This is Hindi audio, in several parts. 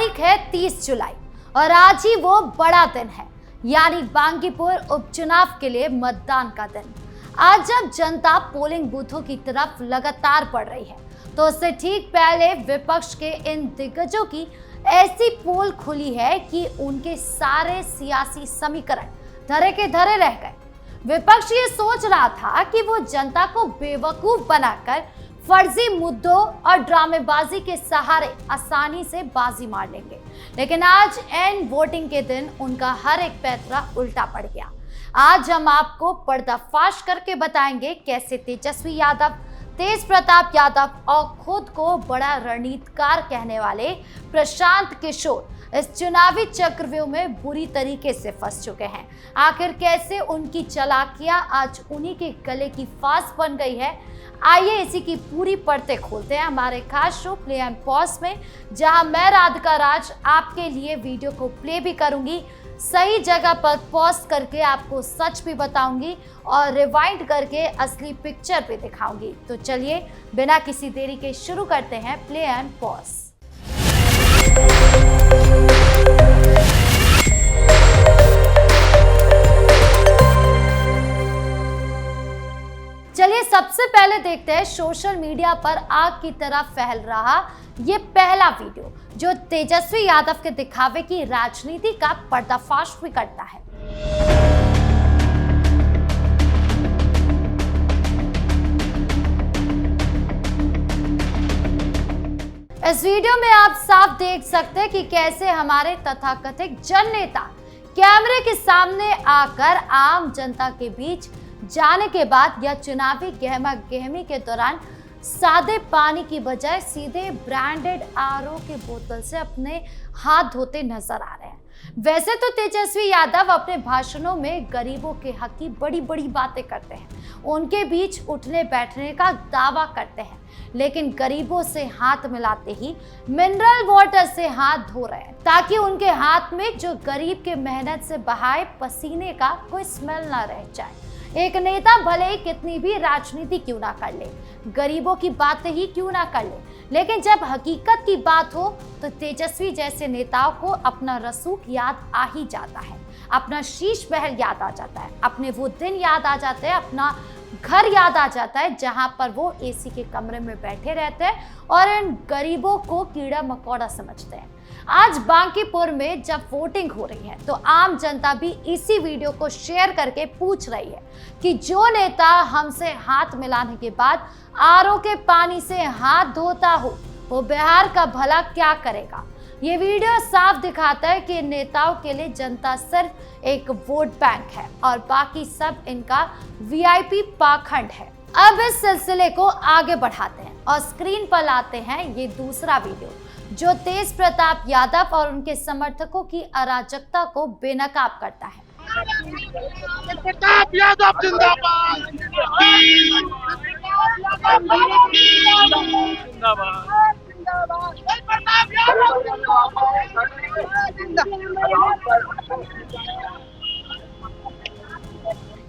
तारीख है 30 जुलाई और आज ही वो बड़ा दिन है, यानी बांकीपुर उपचुनाव के लिए मतदान का दिन। आज जब जनता पोलिंग बूथों की तरफ लगातार बढ़ रही है, तो उससे ठीक पहले विपक्ष के इन दिग्गजों की ऐसी पोल खुली है कि उनके सारे सियासी समीकरण धरे के धरे रह गए। विपक्ष ये सोच रहा था कि वो जनता को बेवकूफ बनाकर फर्जी मुद्दों और ड्रामेबाजी के सहारे आसानी से बाजी मार लेंगे, लेकिन आज एंड वोटिंग के दिन उनका हर एक पैंतरा उल्टा पड़ गया। आज हम आपको पर्दाफाश करके बताएंगे कैसे तेजस्वी यादव, तेज प्रताप यादव और खुद को बड़ा रणनीतिकार कहने वाले प्रशांत किशोर इस चुनावी चक्रव्यूह में बुरी तरीके से फंस चुके हैं। आखिर कैसे उनकी चालाकियां आज उन्हीं के गले की फांस बन गई है, आइए इसी की पूरी परतें खोलते हैं हमारे खास शो प्ले एंड पॉज में, जहां मैं राधिका राज आपके लिए वीडियो को प्ले भी करूंगी, सही जगह पर पॉज करके आपको सच भी बताऊंगी और रिवाइंड करके असली पिक्चर भी दिखाऊंगी। तो चलिए बिना किसी देरी के शुरू करते हैं प्ले एंड पॉज। चलिए सबसे पहले देखते हैं सोशल मीडिया पर आग की तरह फैल रहा ये पहला वीडियो, जो तेजस्वी यादव के दिखावे की राजनीति का पर्दाफाश भी करता है। इस वीडियो में आप साफ देख सकते हैं कि कैसे हमारे तथाकथित जन नेता कैमरे के सामने आकर आम जनता के बीच जाने के बाद या चुनावी गहमा गहमी के दौरान सादे पानी की बजाय सीधे ब्रांडेड आरओ की बोतल से अपने हाथ धोते नजर आ रहे हैं। वैसे तो तेजस्वी यादव अपने भाषणों में गरीबों के हक की बड़ी बड़ी बातें करते हैं, उनके बीच उठने बैठने का दावा करते हैं, लेकिन गरीबों से हाथ मिलाते ही मिनरल वाटर से हाथ धो रहे हैं, ताकि उनके हाथ में जो गरीब के मेहनत से बहाए पसीने का कोई स्मेल ना रह जाए। एक नेता भले ही कितनी भी राजनीति क्यों ना कर ले, गरीबों की बातें ही क्यों ना कर ले, लेकिन जब हकीकत की बात हो तो तेजस्वी जैसे नेताओं को अपना रसूख याद आ ही जाता है, अपना शीश महल याद आ जाता है, अपने वो दिन याद आ जाते हैं, अपना घर याद आ जाता है जहां पर वो एसी के कमरे में बैठे रहते हैं और इन गरीबों को कीड़ा मकोड़ा समझते हैं। आज बांकीपुर में जब वोटिंग हो रही है तो आम जनता भी इसी वीडियो को शेयर करके पूछ रही है कि जो नेता हमसे हाथ मिलाने के बाद आरओ के पानी से हाथ धोता हो, वो बिहार का भला क्या करेगा। ये वीडियो साफ दिखाता है कि नेताओं के लिए जनता सिर्फ एक वोट बैंक है और बाकी सब इनका वीआईपी पाखंड है। अब इस सिलसिले को आगे बढ़ाते हैं और स्क्रीन पर लाते हैं ये दूसरा वीडियो, जो तेज प्रताप यादव और उनके समर्थकों की अराजकता को बेनकाब करता है। प्रताप यादव जिंदाबाद।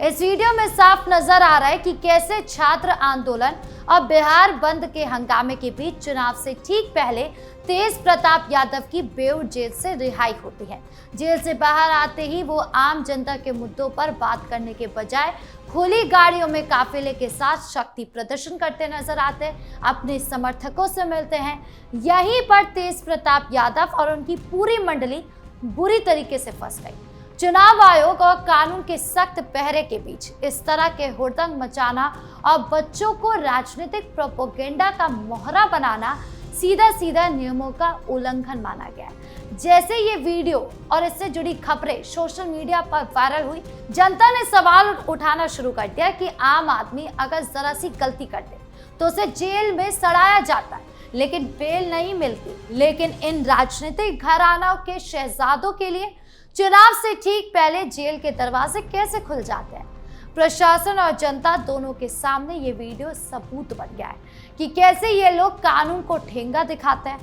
इस वीडियो में साफ नजर आ रहा है कि कैसे छात्र आंदोलन और बिहार बंद के हंगामे के बीच चुनाव से ठीक पहले तेज प्रताप यादव की बेऊर जेल से रिहाई होती है। जेल से बाहर आते ही वो आम जनता के मुद्दों पर बात करने के बजाय खुली गाड़ियों में काफिले के साथ शक्ति प्रदर्शन करते नजर आते हैं, अपने समर्थकों से मिलते हैं। यहीं पर तेज प्रताप यादव और उनकी पूरी मंडली बुरी तरीके से फंस गई। चुनाव आयोग और कानून के सख्त पहरे के बीच इस तरह के हुड़दंग मचाना और बच्चों को राजनीतिक प्रोपेगेंडा का मोहरा बनाना सीधा सीधा नियमों का उल्लंघन माना गया है। जैसे ये वीडियो और इससे जुड़ी खबरें सोशल मीडिया पर वायरल हुई, जनता ने सवाल उठाना शुरू कर दिया कि आम आदमी अगर जरा सी गलती कर दे तो उसे जेल में सड़ाया जाता है, लेकिन बेल नहीं मिलती। लेकिन इन राजनीतिक घरानों के शहजादों के लिए चुनाव से ठीक पहले जेल के दरवाजे कैसे खुल जाते हैं। प्रशासन और जनता दोनों के सामने ये वीडियो सबूत बन गया है कि कैसे ये लोग कानून को ठेंगा दिखाते हैं।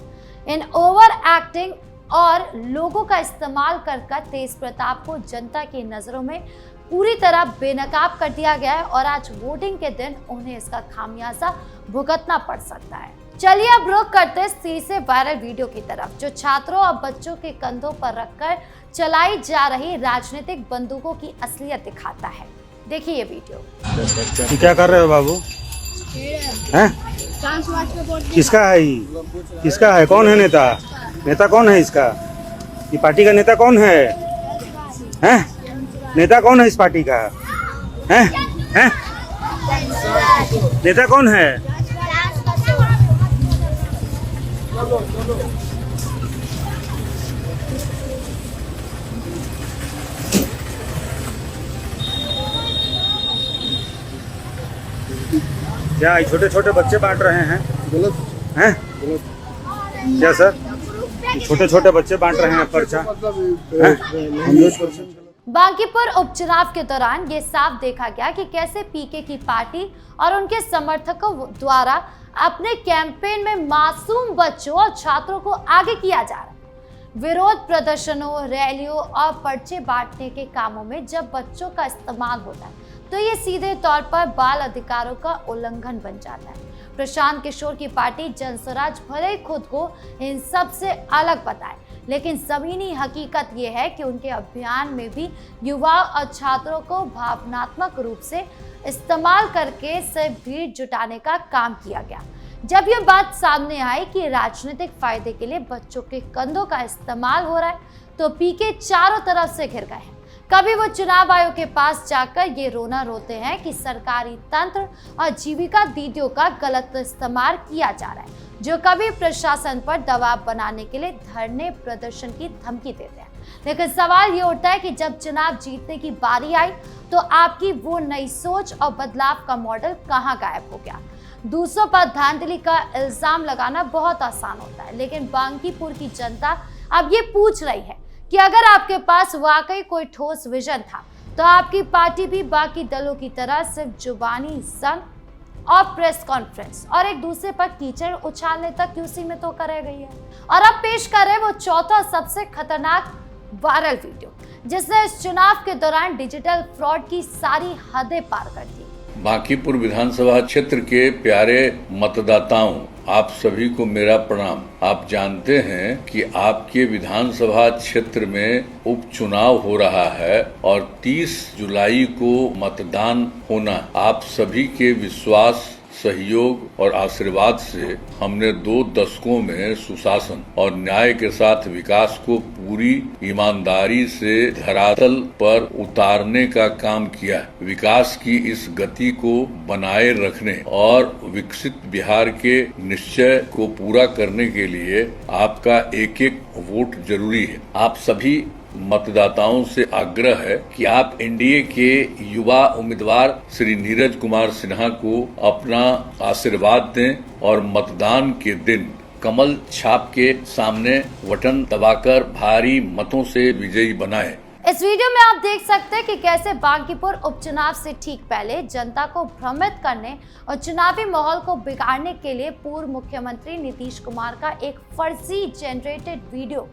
इन ओवर एक्टिंग और लोगों का इस्तेमाल कर तेज प्रताप को जनता की नजरों में पूरी तरह बेनकाब कर दिया गया है और आज वोटिंग के दिन उन्हें इसका खामियाजा भुगतना पड़ सकता है। चलिए अब रुख करते तीसरे वायरल वीडियो की तरफ, जो छात्रों और बच्चों के कंधों पर रखकर चलाई जा रही राजनीतिक बंदूकों की असलियत दिखाता है। देखिए ये वीडियो। क्या कर रहे हो बाबू? हैं? किसका है ये? किसका है? कौन है नेता? नेता कौन है इसका? ये पार्टी का नेता कौन है? हैं? नेता कौन है इस पार्टी का? हैं? हैं? नेता कौन है? क्या ये छोटे छोटे बच्चे बांट रहे हैं? गलत हैं? क्या सर? छोटे छोटे बच्चे बांट रहे हैं पर्चा? बांकीपुर उपचुनाव के दौरान ये साफ देखा गया कि कैसे पीके की पार्टी और उनके समर्थकों द्वारा अपने कैंपेन में मासूम बच्चों और छात्रों को आगे किया जा रहा है। विरोध प्रदर्शनों, रैलियों और पर्चे बांटने के कामों में जब बच्चों का इस्तेमाल होता है तो ये सीधे तौर पर बाल अधिकारों का उल्लंघन बन जाता है। प्रशांत किशोर की पार्टी जनस्वराज भले ही खुद को इन सब से अलग बताए, लेकिन जमीनी हकीकत ये है कि उनके अभियान में भी युवा और छात्रों को भावनात्मक रूप से इस्तेमाल करके सिर्फ भीड़ जुटाने का काम किया गया। जब ये बात सामने आई कि राजनीतिक फायदे के लिए बच्चों के कंधों का इस्तेमाल हो रहा है तो पीके चारों तरफ से घिर गए हैं। कभी वो चुनाव आयोग के पास जाकर ये रोना रोते हैं कि सरकारी तंत्र और जीविका दीदियों का गलत इस्तेमाल किया जा रहा है, जो कभी प्रशासन पर दबाव बनाने के लिए धरने प्रदर्शन की धमकी देते हैं। लेकिन सवाल ये उठता है कि जब चुनाव जीतने की बारी आई तो आपकी वो नई सोच और बदलाव का मॉडल कहाँ गायब हो गया? दूसरों पर धांधली का इल्जाम लगाना बहुत आसान होता है, लेकिन बांकीपुर की जनता अब ये पूछ रही है कि अगर आपके पास वाकई कोई ठोस विजन था तो आपकी पार्टी भी बाकी दलों की तरह सिर्फ जुबानी संग और प्रेस कॉन्फ्रेंस और एक दूसरे पर कीचड़ उछालने तक क्यों सीमित होकर रह गई है? और अब पेश करें वो चौथा सबसे खतरनाक वायरल वीडियो, जिसने इस चुनाव के दौरान डिजिटल फ्रॉड की सारी हदें पार कर दी। बांकीपुर विधानसभा क्षेत्र के प्यारे मतदाताओं, आप सभी को मेरा प्रणाम। आप जानते हैं कि आपके विधानसभा क्षेत्र में उपचुनाव हो रहा है और 30 जुलाई को मतदान होना। आप सभी के विश्वास, सहयोग और आशीर्वाद से हमने 2 दशकों में सुशासन और न्याय के साथ विकास को पूरी ईमानदारी से धरातल पर उतारने का काम किया। विकास की इस गति को बनाए रखने और विकसित बिहार के निश्चय को पूरा करने के लिए आपका एक एक वोट जरूरी है। आप सभी मतदाताओं से आग्रह है कि आप एनडीए के युवा उम्मीदवार श्री नीरज कुमार सिन्हा को अपना आशीर्वाद दें और मतदान के दिन कमल छाप के सामने बटन दबाकर भारी मतों से विजयी बनाएं। इस वीडियो में आप देख सकते हैं कि कैसे बांकीपुर उपचुनाव से ठीक पहले जनता को भ्रमित करने और चुनावी माहौल को बिगाड़ने के लिए पूर्व मुख्यमंत्री नीतीश कुमार का एक फर्जी जनरेटेड वीडियो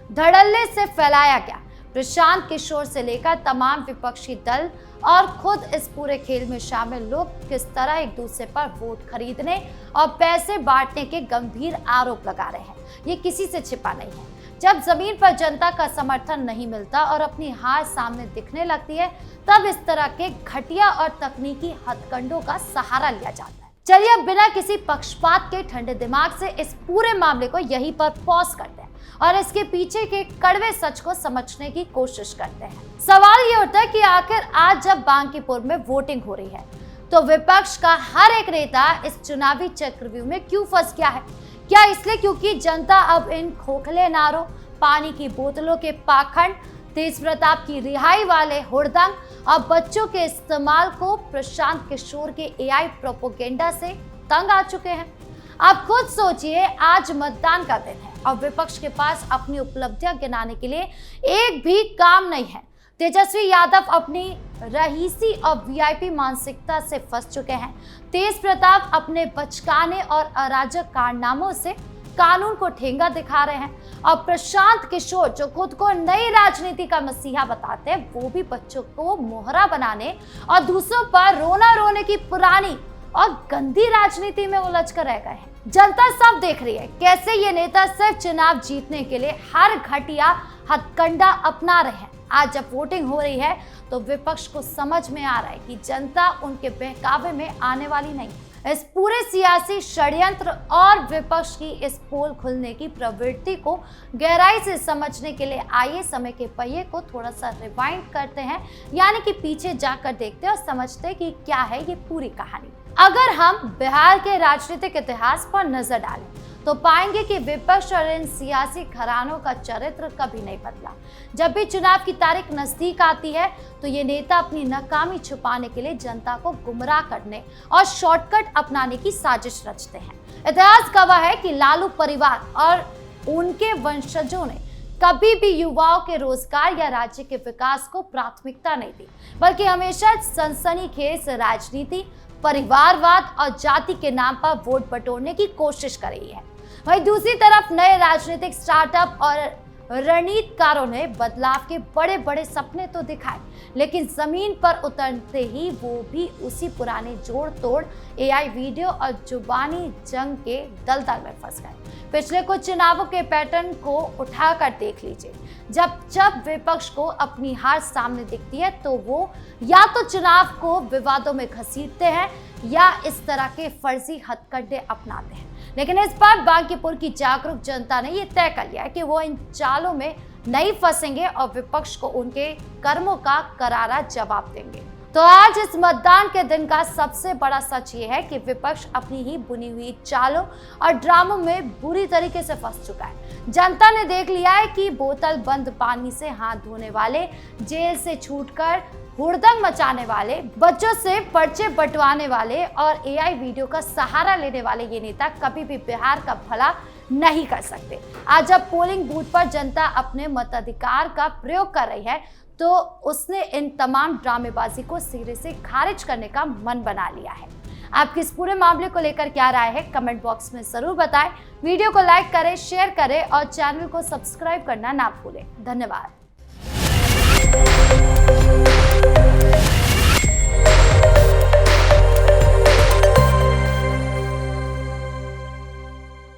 धड़ल्ले से फैलाया गया। प्रशांत किशोर से लेकर तमाम विपक्षी दल और खुद इस पूरे खेल में शामिल लोग किस तरह एक दूसरे पर वोट खरीदने और पैसे बांटने के गंभीर आरोप लगा रहे हैं। ये किसी से छिपा नहीं है। जब जमीन पर जनता का समर्थन नहीं मिलता और अपनी हार सामने दिखने लगती है, तब इस तरह के घटिया और तकनीकी हथकंडों का सहारा लिया जाता है। चलिए अब बिना किसी पक्षपात के ठंडे दिमाग से इस पूरे मामले को यहीं पर पॉज करते हैं और इसके पीछे के कड़वे सच को समझने की कोशिश करते हैं। सवाल ये उठता है कि आखिर आज जब बांकीपुर में वोटिंग हो रही है तो विपक्ष का हर एक नेता इस चुनावी चक्रव्यूह में क्यों फंस गया है? क्या इसलिए क्योंकि जनता अब इन खोखले नारों, पानी की बोतलों के पाखंड, तेज प्रताप की रिहाई वाले हुड़दंग और बच्चों के इस्तेमाल को प्रशांत किशोर के एआई प्रोपोगेंडा से तंग आ चुके हैं? आप खुद सोचिए, आज मतदान का दिन है और विपक्ष के पास अपनी उपलब्धियां गिनाने के लिए एक भी काम नहीं है। तेजस्वी यादव अपनी रहीसी और वीआईपी मानसिकता से फंस चुके हैं। तेज प्रताप अपने बचकाने और अराजक कारनामों से कानून को ठेंगा दिखा रहे हैं और प्रशांत किशोर, जो खुद को नई राजनीति का मसीहा बताते हैं, वो भी बच्चों को मोहरा बनाने और दूसरों पर रोना रोने की पुरानी और गंदी राजनीति में उलझ कर रह गए हैं। जनता सब देख रही है कैसे ये नेता सिर्फ चुनाव जीतने के लिए हर घटिया हथकंडा अपना रहे हैं। आज जब वोटिंग हो रही है तो विपक्ष को समझ में आ रहा है कि जनता उनके बहकावे में आने वाली नहीं। इस पूरे सियासी षड्यंत्र और विपक्ष की इस पोल खुलने की प्रवृत्ति को गहराई से समझने के लिए आइए समय के पहिए को थोड़ा सा रिवाइंड करते हैं, यानी कि पीछे जाकर देखते हैं और समझते हैं कि क्या है ये पूरी कहानी। अगर हम बिहार के राजनीतिक इतिहास पर नजर डालें तो पाएंगे कि विपक्ष और इन सियासी घरानों का चरित्र कभी नहीं बदला। जब भी चुनाव की तारीख नजदीक आती है तो ये नेता अपनी नाकामी छुपाने के लिए जनता को गुमराह करने और शॉर्टकट अपनाने की साजिश रचते हैं। इतिहास गवाह है कि लालू परिवार और उनके वंशजों ने कभी भी युवाओं के रोजगार या राज्य के विकास को प्राथमिकता नहीं दी, बल्कि हमेशा सनसनीखेज राजनीति, परिवारवाद और जाति के नाम पर वोट बटोरने की कोशिश कर रही है। वहीं दूसरी तरफ नए राजनीतिक स्टार्टअप और रणनीतिकारों ने बदलाव के बड़े बड़े सपने तो दिखाए, लेकिन जमीन पर उतरते ही वो भी उसी पुराने जोड़ तोड़ एआई वीडियो और जुबानी जंग के दलदल में फंस गए। पिछले कुछ चुनावों के पैटर्न को उठाकर देख लीजिए। जब विपक्ष को अपनी हार सामने दिखती है तो वो या तो चुनाव को विवादों में घसीटते हैं या इस तरह के फर्जी हथकंडे अपनाते हैं। लेकिन इस बार बांकीपुर की जागरूक जनता ने ये तय कर लिया है कि वो इन चालों में नहीं फंसेंगे और विपक्ष को उनके कर्मों का करारा जवाब देंगे। तो आज इस मतदान के दिन का सबसे बड़ा सच ये है कि विपक्ष अपनी ही बुनी हुई चालों और ड्रामों में बुरी तरीके से फंस चुका है। जनता ने देख लिया है कि बोतल बंद पानी से हाथ धोने वाले, जेल से छूटकर हुड़दंग मचाने वाले, बच्चों से पर्चे बंटवाने वाले और एआई वीडियो का सहारा लेने वाले ये नेता कभी भी बिहार का भला नहीं कर सकते। आज जब पोलिंग बूथ पर जनता अपने मताधिकार का प्रयोग कर रही है तो उसने इन तमाम ड्रामेबाजी को सिरे से खारिज करने का मन बना लिया है। आपके इस पूरे मामले को लेकर क्या राय है कमेंट बॉक्स में जरूर बताएं। वीडियो को लाइक करें, शेयर करें और चैनल को सब्सक्राइब करना ना भूलें। धन्यवाद।